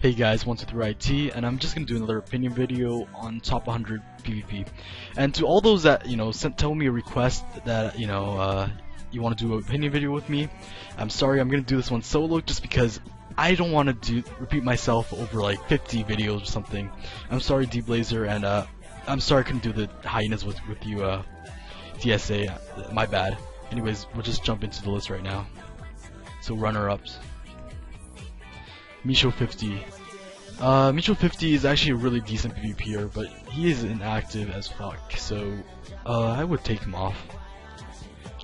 Hey guys, 123IT, and I'm just gonna do another opinion video on top 100 PvP. And to all those that tell me a request that you want to do an opinion video with me, I'm sorry, I'm gonna do this one solo just because I don't want to repeat myself over like 50 videos or something. I'm sorry, D-Blazer, and I'm sorry I couldn't do the hyenas with you, DSA. My bad. Anyways, we'll just jump into the list right now. So runner-ups. Micho 50. Micho 50 is actually a really decent PvPer, but he is inactive as fuck, so I would take him off.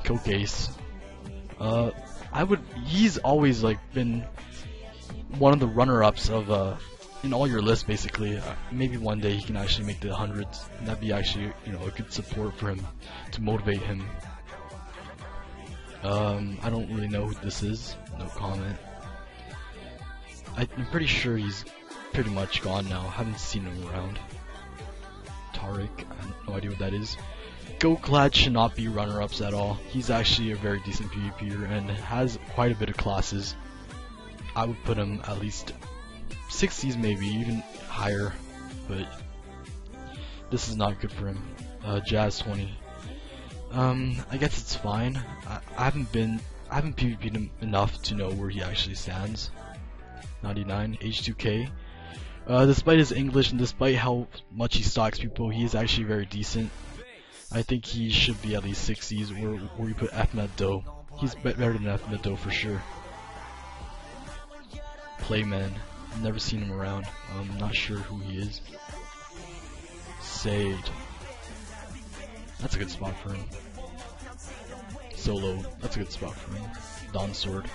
Coke Ace. He's always like been one of the runner-ups of in all your lists basically. Maybe one day he can actually make the hundreds, and that'd be actually a good support for him to motivate him. I don't really know who this is. No comment. I'm pretty sure he's pretty much gone now. Haven't seen him around. Tariq, I have no idea what that is. Go-Clad should not be runner-ups at all. He's actually a very decent PvPer and has quite a bit of classes. I would put him at least 60s, maybe even higher, but this is not good for him. Jazz 20. I guess it's fine. I haven't PvP'd him enough to know where he actually stands. 99. H2K. Despite his English and despite how much he stalks people, he is actually very decent. I think he should be at least 60s, where we put FNADO. He's better than FNADO for sure. Playman. Never seen him around. I'm not sure who he is. Sade. That's a good spot for him. Solo. That's a good spot for him. Dawn Sword.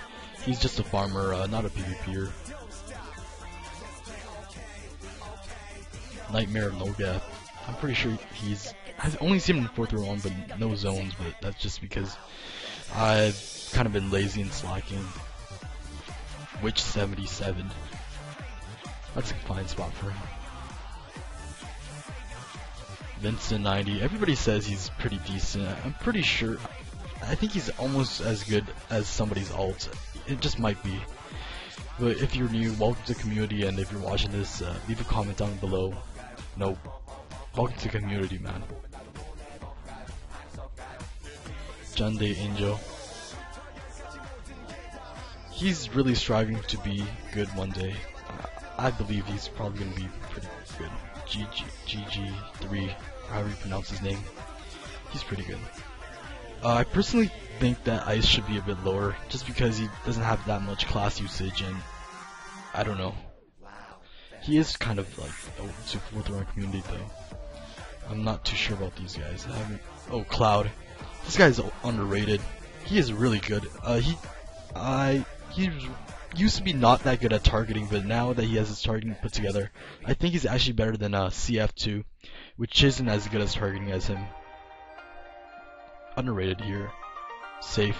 He's just a farmer, not a PvPer. Nightmare Logap. I'm pretty sure I've only seen him in 4th row on, but no zones, but that's just because I've kind of been lazy and slacking. Witch 77. That's a fine spot for him. Vincent 90. Everybody says he's pretty decent. I'm pretty sure. I think he's almost as good as somebody's alt. It just might be. But if you're new, welcome to the community, and if you're watching this, leave a comment down below. No, welcome to the community, man. Jande Angel. He's really striving to be good one day. I believe he's probably going to be pretty good. GG3, however you pronounce his name. He's pretty good. I personally think that Ice should be a bit lower, just because he doesn't have that much class usage, and I don't know. He is kind of like to 4th row community though. I'm not too sure about these guys. Oh, Cloud. This guy's underrated. He is really good. He used to be not that good at targeting, but now that he has his targeting put together, I think he's actually better than CF2, which isn't as good as targeting as him. Underrated here. Safe.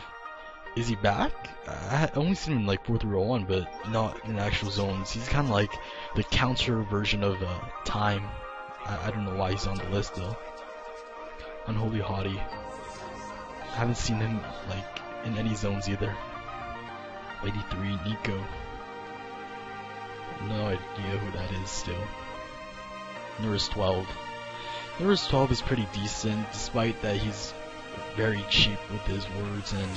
Is he back? I only seen him in like 4th row 1, but not in actual zones. He's kind of like the counter version of Time. I don't know why he's on the list though. Unholy Hottie. I haven't seen him like in any zones either. 83 Nico. No idea who that is still. Nurse 12. Nurse 12 is pretty decent, despite that he's very cheap with his words, and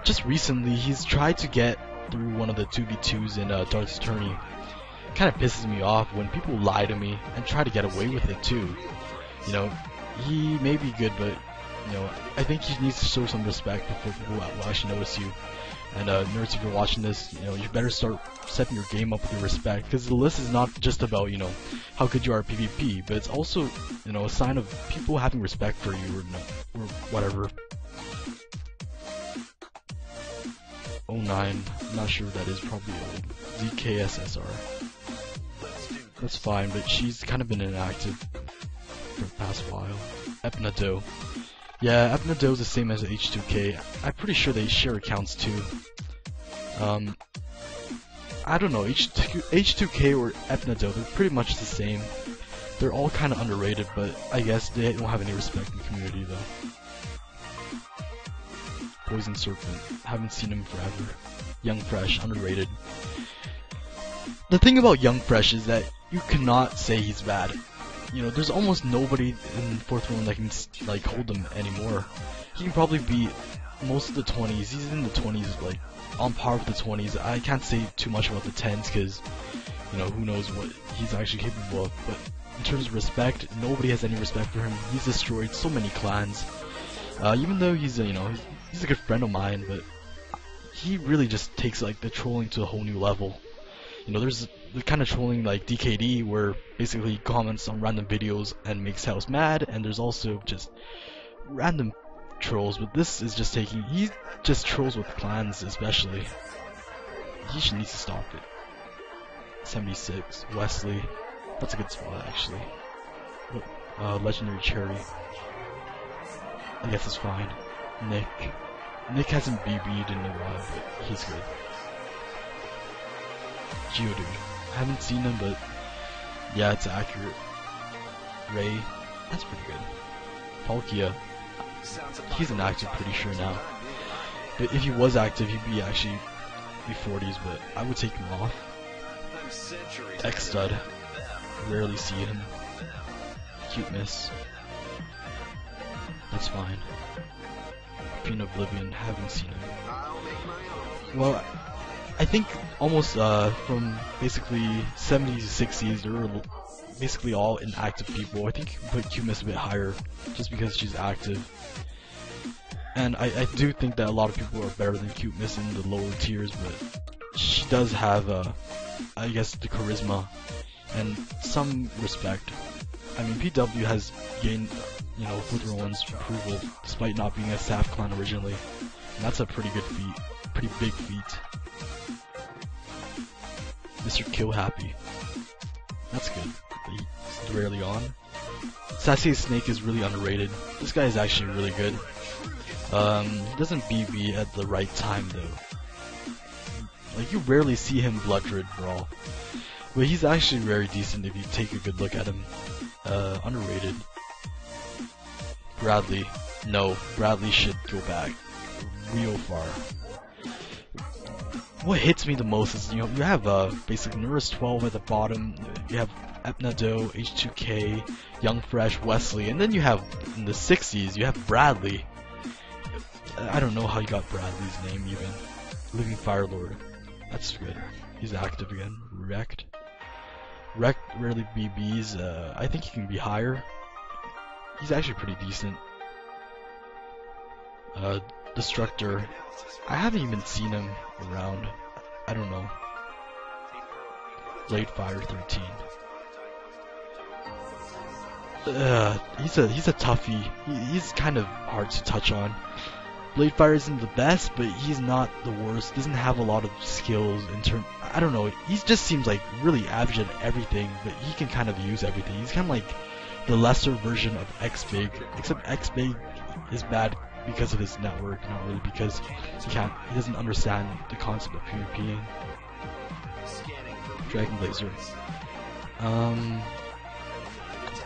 just recently he's tried to get through one of the 2v2s in Dark's Tourney. Kind of pisses me off when people lie to me and try to get away with it too. He may be good, but I think he needs to show some respect before people will actually notice you. And nerds, if you're watching this, you better start setting your game up with your respect, because the list is not just about how good you are at PvP, but it's also a sign of people having respect for you or whatever. 09, I'm not sure what that is, probably old. ZKSSR. That's fine, but she's kind of been inactive for the past while. FNADO. Yeah, FNADO is the same as H2K. I'm pretty sure they share accounts too. I don't know, H2K or FNADO, they're pretty much the same. They're all kind of underrated, but I guess they don't have any respect in the community though. Poison Serpent, haven't seen him forever. Young Fresh, underrated. The thing about Young Fresh is that you cannot say he's bad. You know, there's almost nobody in 4th round that can like hold him anymore. He can probably beat most of the 20s. He's in the 20s, like on par with the 20s. I can't say too much about the 10s because, you know, who knows what he's actually capable of. But in terms of respect, nobody has any respect for him. He's destroyed so many clans. Even though he's you know, he's a good friend of mine, but he really just takes like the trolling to a whole new level. You know, there's the kind of trolling like DKD where basically he comments on random videos and makes house mad, and there's also just random trolls, but this is just he just trolls with clans especially. He should need to stop it. 76, Wesley, that's a good spot actually. Legendary Cherry, I guess it's fine. Nick hasn't BB'd in a while, but he's good. Geodude, I haven't seen him, but yeah, it's accurate. Ray, that's pretty good. Palkia, he's inactive pretty sure now. But if he was active, he'd be actually be 40s, but I would take him off. X-Stud, rarely see him. Cute Miss, that's fine. Fiend Oblivion, haven't seen him. Well, I think almost from basically 70s to 60s, they were basically all inactive people. I think you can put Q-Miss a bit higher just because she's active. And I do think that a lot of people are better than Q-Miss in the lower tiers, but she does have, I guess, the charisma and some respect. I mean, PW has gained, you know, Flitheron's approval despite not being a staff clan originally. And that's a pretty good feat, pretty big feat. Mr. Kill Happy, that's good. He's rarely on. Sassy Snake is really underrated. This guy is actually really good. He doesn't BB at the right time though. Like, you rarely see him Bloodred brawl. But he's actually very decent if you take a good look at him. Underrated. Bradley. No, Bradley should go back real far. What hits me the most is, you know, you have basically Nurse 12 at the bottom, you have Epnado, H2K, Young Fresh, Wesley, and then you have, in the 60s, you have Bradley. I don't know how you got Bradley's name even. Living Firelord. That's good. He's active again. Wrecked. Wrecked rarely BBs. I think he can be higher. He's actually pretty decent. Destructor. I haven't even seen him around. I don't know. Blade Fire 13. He's a toughie. He's kind of hard to touch on. Blade Fire isn't the best, but he's not the worst. Doesn't have a lot of skills in term. I don't know. He just seems like really average at everything, but he can kind of use everything. He's kind of like the lesser version of X-Big, except X-Big is bad because of his network, not really because he doesn't understand the concept of PvP. Dragon Blazer.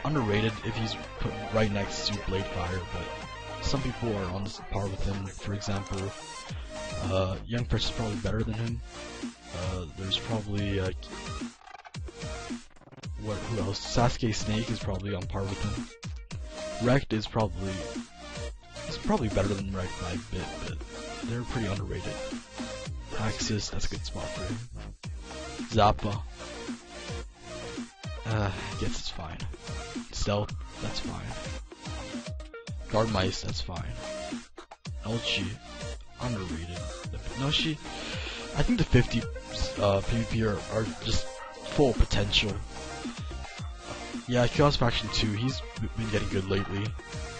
Underrated if he's put right next to Blade Fire, but some people are on this par with him. For example, Young Fresh is probably better than him. There's probably who else? Sasuke Snake is probably on par with him. Wrecked is probably better than Wrecked by a bit, but they're pretty underrated. Axis, that's a good spot for him. Zappa, guess it's fine. Stealth, that's fine. Guard Mice, that's fine. LG, underrated. No, I think the 50 PvP are just full potential. Yeah, Chaos Faction 2, he's been getting good lately,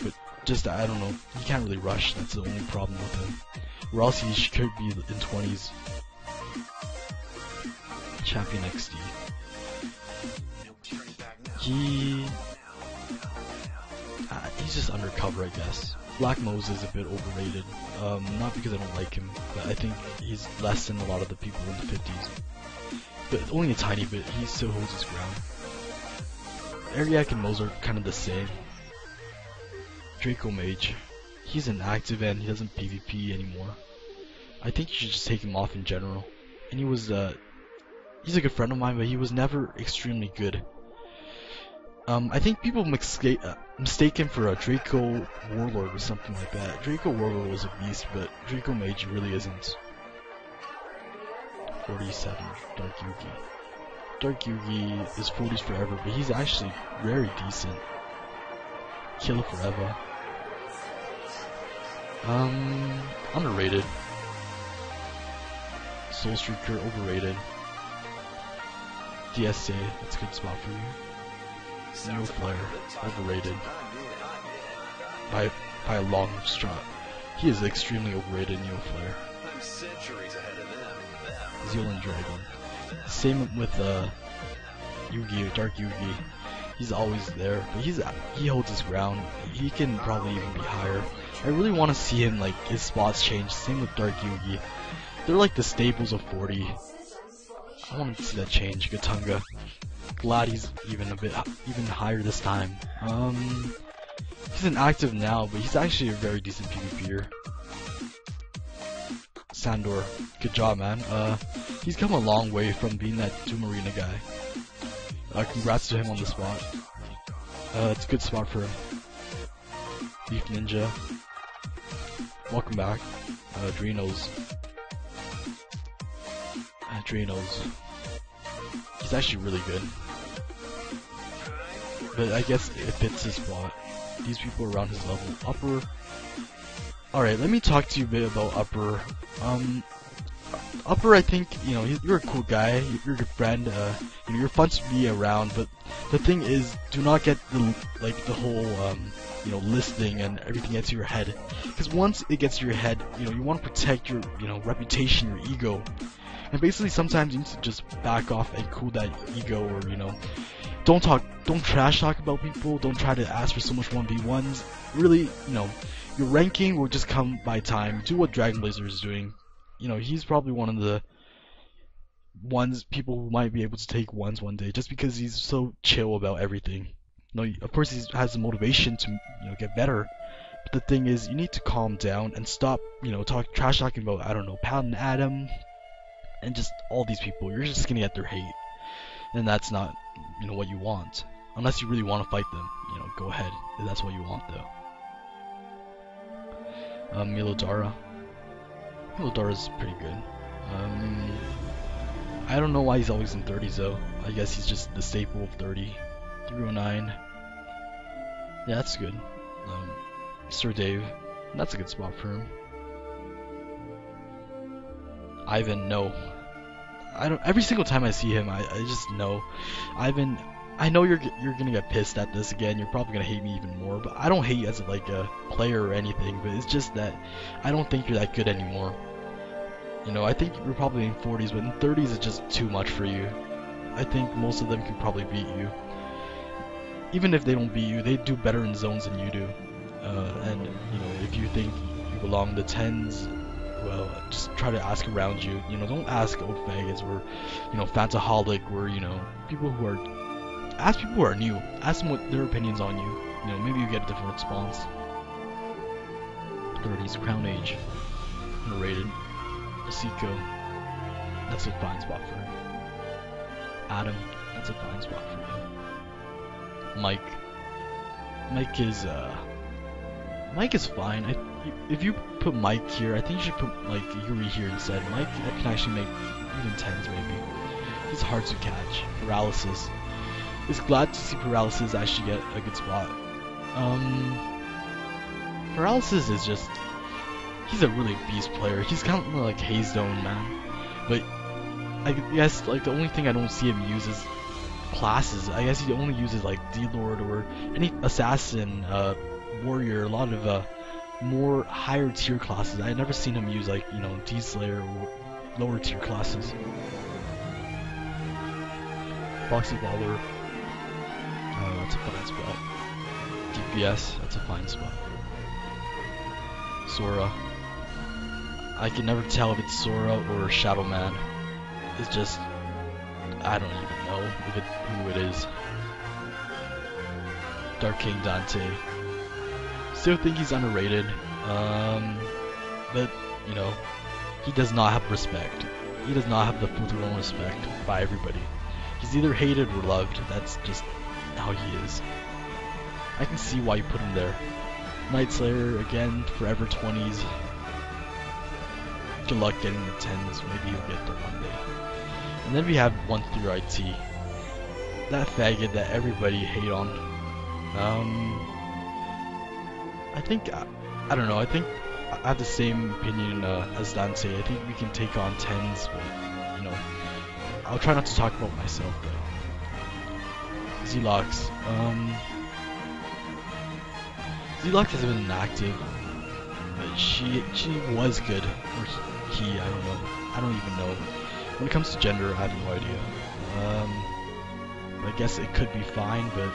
but just, I don't know, he can't really rush, that's the only problem with him. Or else he could be in 20s. Champion XD. He's just undercover, I guess. Black Moses is a bit overrated. Not because I don't like him, but I think he's less than a lot of the people in the 50s. But only a tiny bit, he still holds his ground. Ariak and Mose are kind of the same. Draco Mage. He's inactive and he doesn't PvP anymore. I think you should just take him off in general. And he was he's a good friend of mine, but he was never extremely good. I think people mistake him for a Draco Warlord or something like that. Draco Warlord was a beast, but Draco Mage really isn't. 47, Dark Yugi. Dark Yugi is 40s forever, but he's actually very decent. Kill forever. Underrated. Soul Streaker, overrated. DSA, that's a good spot for you. Neo Flare, overrated. By a long shot. He is extremely overrated, Neo Flare. I'm centuries ahead of them. Zealand Dragon. Same with Yugi, Dark Yugi. He's always there, but he holds his ground. He can probably even be higher. I really want to see him, like, his spots change. Same with Dark Yugi. They're like the staples of 40. I want to see that change. Gatunga. Glad he's even higher this time. He's inactive now, but he's actually a very decent PvPer. Sandor, good job, man. He's come a long way from being that Doom Arena guy. Congrats to him on the spot. It's a good spot for him. Beef Ninja. Welcome back. Adrenos. He's actually really good. But I guess it fits his spot. These people around his level. Upper. Alright, let me talk to you a bit about Upper. Upper, I think, you know, you're a cool guy, you're a good friend, you know, you're fun to be around, but the thing is, do not get the whole, you know, listing and everything gets to your head. Because once it gets to your head, you know, you want to protect your, you know, reputation, your ego. And basically, sometimes you need to just back off and cool that ego, or, you know, don't trash talk about people, don't try to ask for so much 1v1s. Really, you know, your ranking will just come by time. Do what Dragon Blazer is doing. You know, he's probably one of the people who might be able to take ones one day, just because he's so chill about everything. You know, of course he has the motivation to, you know, get better. But the thing is, you need to calm down and stop, you know, trash talking about, I don't know, Pound and Adam, and just all these people. You're just gonna get their hate, and that's not, you know, what you want. Unless you really want to fight them, you know, go ahead. If that's what you want, though. Milodara. Milodara's pretty good. I don't know why he's always in 30s though. I guess he's just the staple of 30. 309. Yeah, that's good. Sir Dave. That's a good spot for him. Ivan, no. I don't. Every single time I see him, I just know. Ivan, I know you're gonna get pissed at this again. You're probably gonna hate me even more. But I don't hate you as like a player or anything. But it's just that I don't think you're that good anymore. You know, I think you're probably in 40s, but in 30s it's just too much for you. I think most of them can probably beat you. Even if they don't beat you, they do better in zones than you do. And you know, if you think you belong in the 10s, well, just try to ask around you. You know, don't ask old faggots or, you know, Fantaholic or, you know, people who are. Ask people who are new. Ask them what their opinions on you. You know, maybe you get a different response. 30s, Crown Age, underrated. Asiko, that's a fine spot for him. Adam, that's a fine spot for him. Mike is fine. If you put Mike here, I think you should put like Yuri here instead. Mike can actually make even 10s maybe. He's hard to catch. Paralysis. It's glad to see Paralysis actually get a good spot. Paralysis is just, he's a really beast player. He's kind of like Haze Zone, man. But I guess like the only thing I don't see him use is classes. I guess he only uses like D-Lord or any assassin, warrior, a lot of more higher tier classes. I never seen him use like, you know, D-Slayer or lower tier classes. Foxy Baller, that's a fine spot. DPS, that's a fine spot. Sora, I can never tell if it's Sora or Shadow Man. It's just, I don't even know who it is. Dark King Dante. Still think he's underrated. But, you know, he does not have respect. he does not have the full throne respect by everybody. He's either hated or loved. That's just how he is. I can see why you put him there. Night Slayer again, forever 20s. Good luck getting the 10s. Maybe he'll get there one day. And then we have 1 through IT. That faggot that everybody hate on. I think I don't know. I think I have the same opinion as Dante. I think we can take on 10s, but you know, I'll try not to talk about myself though. Zelox. Zelox has been inactive, but she was good, or he, I don't know. I don't even know. When it comes to gender, I have no idea. I guess it could be fine, but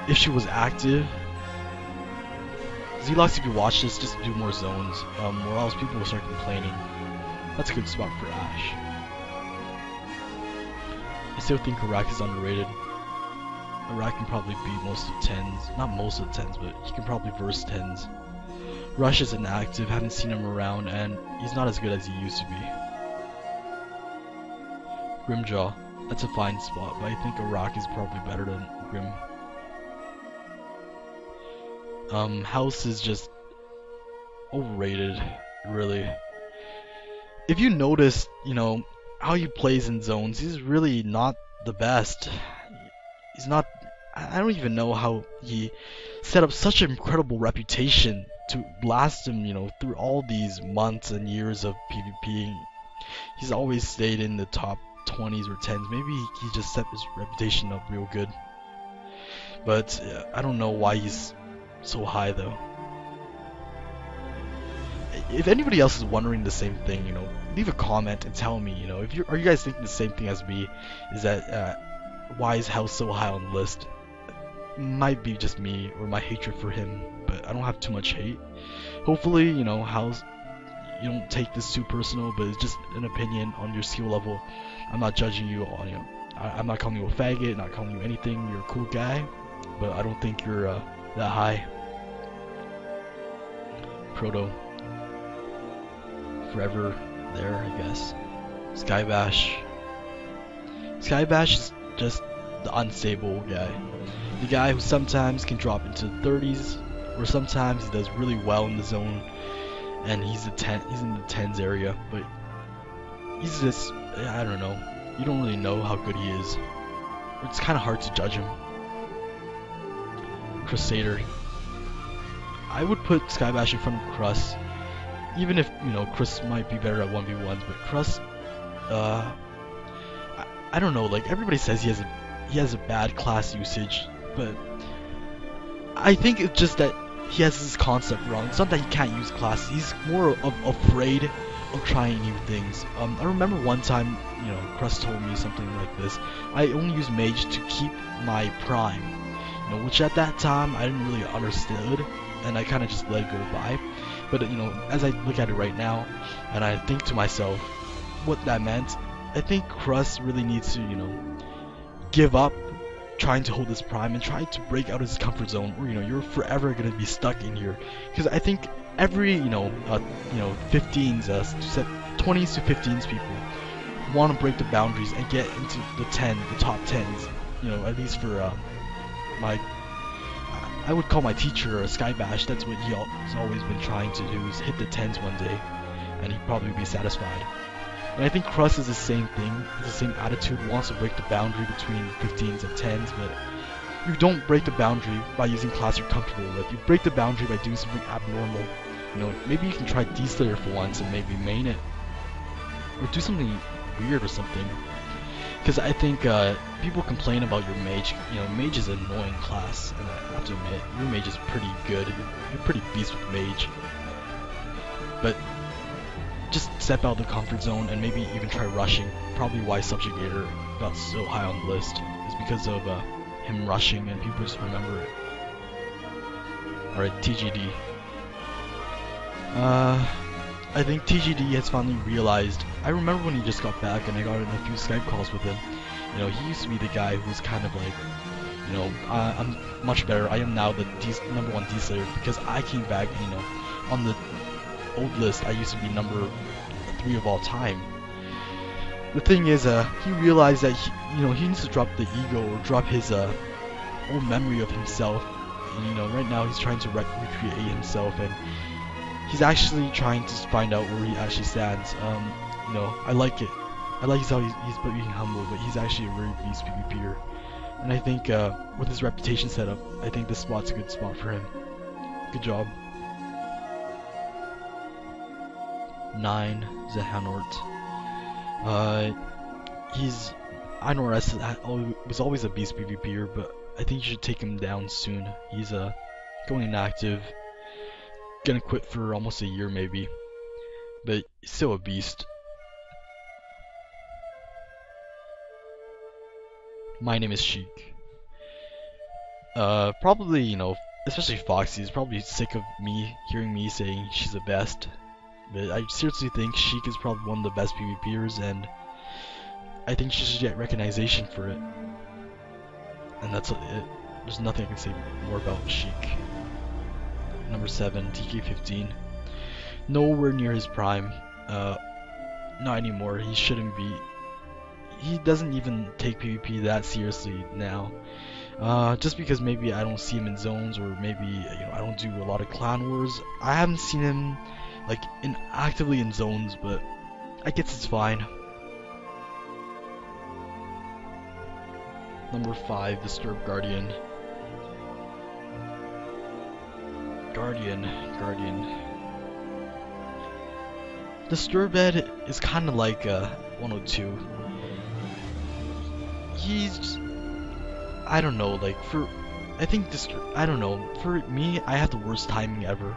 if she was active, Zelox, if you watch this, just do more zones, or else people will start complaining. That's a good spot for Ashe. I still think Arak is underrated. Arak can probably beat most of 10s. Not most of the 10s, but he can probably verse 10s. Rush is inactive, haven't seen him around, and he's not as good as he used to be. Grimjaw, that's a fine spot, but I think Arak is probably better than Grim. House is just overrated, really. If you notice, you know, how he plays in zones, he's really not the best. He's not, I don't even know how he set up such an incredible reputation to last him, you know, through all these months and years of PvPing. He's always stayed in the top 20s or 10s. Maybe he just set his reputation up real good. But I don't know why he's so high though. If anybody else is wondering the same thing, you know, leave a comment and tell me, you know, if are you guys thinking the same thing as me? Is that why is House so high on the list? Might be just me or my hatred for him, but I don't have too much hate. Hopefully, you know, House, you don't take this too personal, but it's just an opinion on your skill level. I'm not judging you on, you know, I'm not calling you a faggot, not calling you anything. You're a cool guy, but I don't think you're that high. Proto, forever there, I guess. Skybash. Skybash is just the unstable guy. The guy who sometimes can drop into the 30s, or sometimes he does really well in the zone, and he's in the 10s area, but he's just, I don't know. You don't really know how good he is. It's kind of hard to judge him. Crusader. I would put Skybash in front of Crust, even if, you know, Crust might be better at 1v1s, but Crust, I don't know, like, everybody says he has a bad class usage, but I think it's just that he has this concept wrong. It's not that he can't use classes, he's more afraid of trying new things. I remember one time, you know, Crust told me something like this: I only use Mage to keep my Prime, you know, which at that time I didn't really understood, and I kind of just let it go by. But you know, as I look at it right now, and I think to myself what that meant, I think Crust really needs to, you know, give up trying to hold his prime and try to break out of his comfort zone, or, you know, you're forever gonna be stuck in here. Because I think every, 15s, 20s to 15s people want to break the boundaries and get into the top 10s. You know, at least for I would call my teacher a Skybash. That's what he's always been trying to do, is hit the 10s one day, and he'd probably be satisfied. And I think Crust is the same thing, has the same attitude, wants to break the boundary between 15s and 10s, but you don't break the boundary by using class you're comfortable with. You break the boundary by doing something abnormal. You know, maybe you can try D-Slayer for once and maybe main it, or do something weird or something. Because I think people complain about your Mage. You know, Mage is an annoying class, and I have to admit, your Mage is pretty good. You're pretty beast with Mage. But just step out of the comfort zone and maybe even try rushing. Probably why Subjugator got so high on the list is because of him rushing, and people just remember it. Alright, TGD. I think TGD has finally realized. I remember when he just got back and I got in a few Skype calls with him. You know, he used to be the guy who was kind of like, you know, I'm much better. I am now the number 1 D-Slayer because I came back, you know, on the old list I used to be number 3 of all time. the thing is, he realized that he needs to drop the ego or drop his old memory of himself. And right now he's trying to recreate himself, and he's actually trying to find out where he actually stands. I like it. I like how he's being humble, but he's actually a very beast PvPer. And I think with his reputation set up, I think this spot's a good spot for him. Good job. 9, Zehanort. Was always a beast PvPer, but I think you should take him down soon. He's going inactive, gonna quit for almost a year maybe, but he's still a beast. My name is Sheik. Probably, especially Foxy is probably sick of hearing me saying she's the best. But I seriously think Sheik is probably one of the best PvPers, and I think she should get recognition for it. And that's it. There's nothing I can say more about Sheik. Number 7, TK15. Nowhere near his prime. Not anymore. He shouldn't be. He doesn't even take PvP that seriously now. Just because maybe I don't see him in zones, or maybe I don't do a lot of clan wars. I haven't seen him like actively in zones, but I guess it's fine. Number 5, Disturbed Guardian. Guardian. Disturbed is kind of like 102. He's I don't know, like I think I don't know, for me I have the worst timing ever.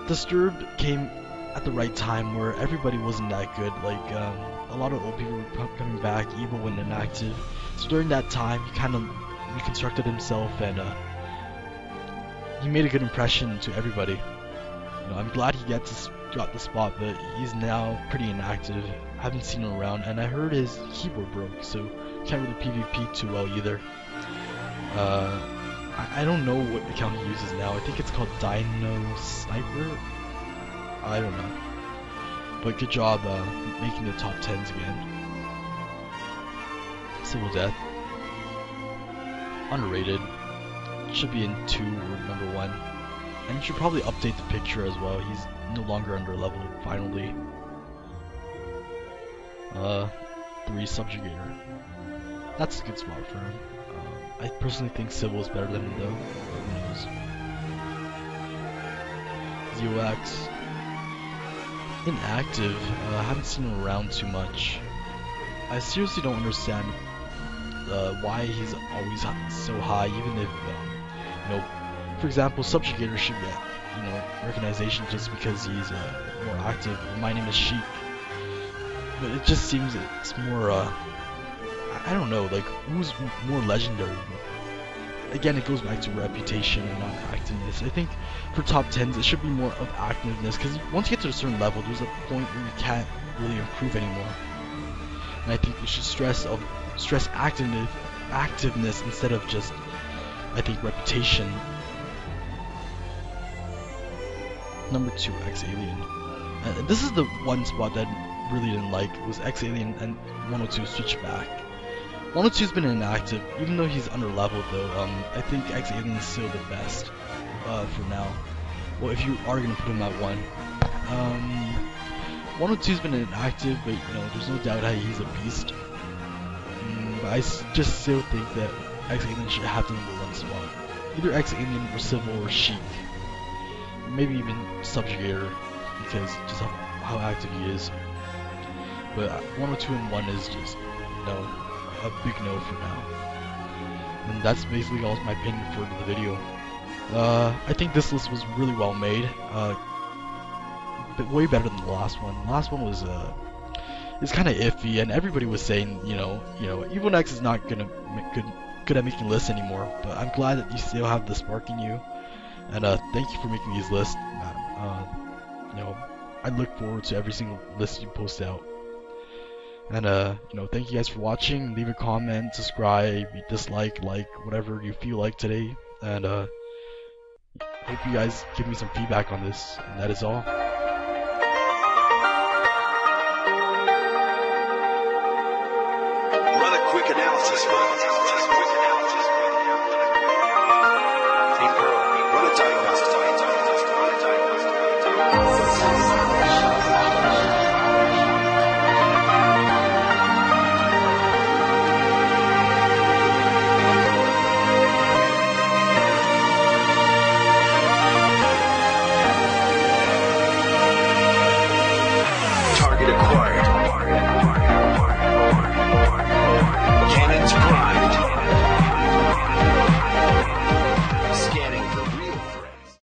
Disturbed came at the right time where everybody wasn't that good, like a lot of old people were coming back, Evil went inactive, so during that time he kind of reconstructed himself, and he made a good impression to everybody. I'm glad he got the spot, but he's now pretty inactive. I haven't seen him around, and I heard his keyboard broke, so can't really PvP too well either. I don't know what account he uses now. I think it's called Dino Sniper. I don't know. But good job making the top 10s again. Civil Death. Underrated. Should be in 2 or number 1. And you should probably update the picture as well. He's no longer under level, finally. 3, Subjugator. That's a good spot for him. I personally think Civil is better than him though. Who knows? ZOX. Inactive. I haven't seen him around too much. I seriously don't understand why he's always so high, even if, for example, Subjugator should get, recognition just because he's more active. My name is Sheik. But it just seems it's more, I don't know, like, who's more legendary? Again, it goes back to reputation and not activeness. I think for top 10s, it should be more of activeness, because once you get to a certain level, there's a point where you can't really improve anymore. And I think we should stress activeness instead of just, I think, reputation. Number 2, X-Alien. This is the one spot that I really didn't like. It was X-Alien and 102 switched back. 102's been inactive, even though he's under leveled though. I think X-Alien is still the best for now. Well, if you are gonna put him at 1. 102's been inactive, but there's no doubt that he's a beast. But I just still think that X-Alien should have the number 1 spot. Either X-Alien or Civil or Sheik. Maybe even Subjugator, because just how active he is. But 102 and 1 is just a big no for now. And that's basically all my opinion for the video. I think this list was really well made. But way better than the last one. The last one was it's kind of iffy, and everybody was saying Evil X is not gonna good at making lists anymore. But I'm glad that you still have the spark in you. And thank you for making these lists, man. I look forward to every single list you post out. And thank you guys for watching. Leave a comment, subscribe, dislike, like, whatever you feel like today. And hope you guys give me some feedback on this. And that is all. quick analysis, man.